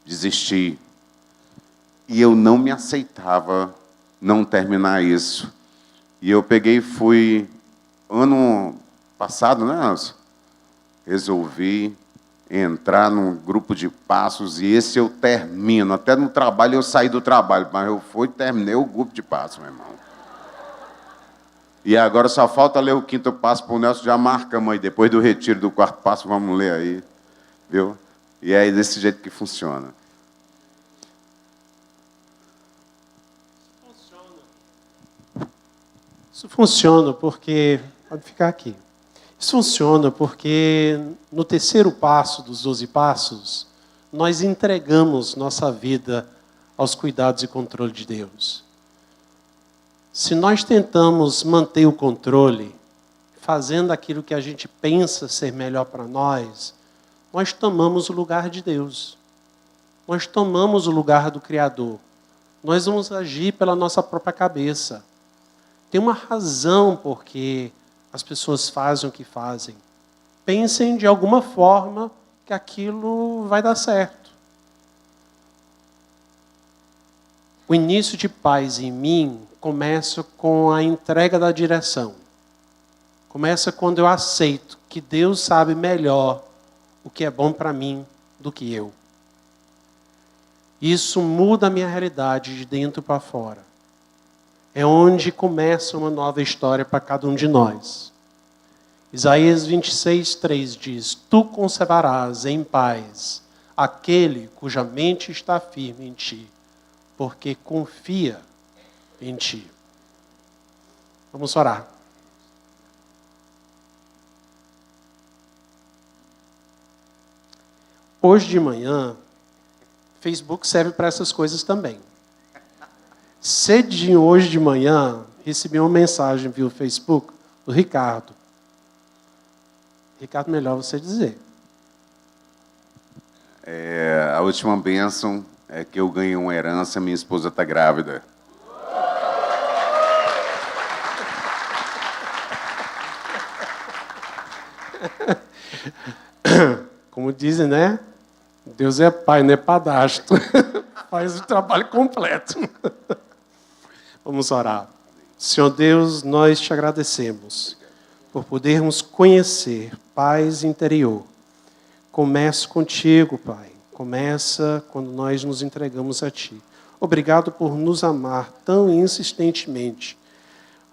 Desisti. E eu não me aceitava não terminar isso. E eu peguei e fui, ano passado, né, Nelson? Resolvi entrar num grupo de passos e esse eu termino. Até no trabalho eu saí do trabalho, mas eu fui e terminei o grupo de passos, meu irmão. E agora só falta ler o 5º passo para o Nelson, já marcamos aí. Depois do retiro do 4º passo, vamos ler aí. Viu? E é desse jeito que funciona. Isso funciona porque... Pode ficar aqui. Isso funciona porque no 3º passo dos 12 passos, nós entregamos nossa vida aos cuidados e controle de Deus. Se nós tentamos manter o controle, fazendo aquilo que a gente pensa ser melhor para nós tomamos o lugar de Deus. Nós tomamos o lugar do Criador. Nós vamos agir pela nossa própria cabeça. Tem uma razão por que as pessoas fazem o que fazem. Pensem de alguma forma que aquilo vai dar certo. O início de paz em mim começa com a entrega da direção. Começa quando eu aceito que Deus sabe melhor o que é bom para mim do que eu. Isso muda a minha realidade de dentro para fora. É onde começa uma nova história para cada um de nós. Isaías 26:3 diz: Tu conservarás em paz aquele cuja mente está firme em ti, porque confia em ti. Vamos orar. Hoje de manhã, Facebook serve para essas coisas também. Cedinho hoje de manhã, recebi uma mensagem via Facebook do Ricardo. Ricardo, melhor você dizer. A última bênção é que eu ganhei uma herança, minha esposa está grávida. Como dizem, né? Deus é pai, não é padastro. Faz o trabalho completo. Vamos orar. Senhor Deus, nós te agradecemos por podermos conhecer paz interior. Começa contigo, Pai. Começa quando nós nos entregamos a Ti. Obrigado por nos amar tão insistentemente.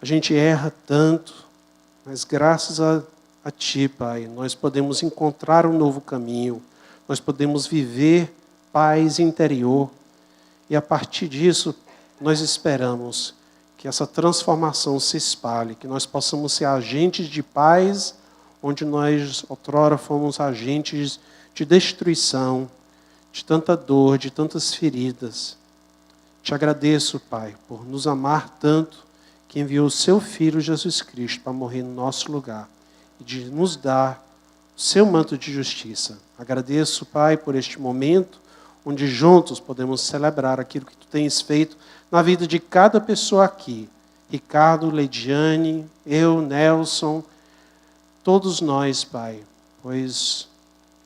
A gente erra tanto, mas graças a Ti, Pai, nós podemos encontrar um novo caminho. Nós podemos viver paz interior. E a partir disso, nós esperamos que essa transformação se espalhe, que nós possamos ser agentes de paz, onde nós outrora fomos agentes de destruição, de tanta dor, de tantas feridas. Te agradeço, Pai, por nos amar tanto que enviou o seu Filho Jesus Cristo para morrer no nosso lugar e de nos dar o seu manto de justiça. Agradeço, Pai, por este momento onde juntos podemos celebrar aquilo que Tu tens feito na vida de cada pessoa aqui. Ricardo, Leidiane, eu, Nelson, todos nós, Pai, pois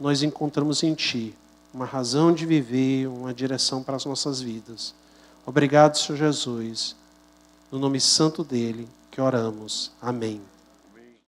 nós encontramos em Ti uma razão de viver, uma direção para as nossas vidas. Obrigado, Senhor Jesus. No nome santo dele que oramos. Amém.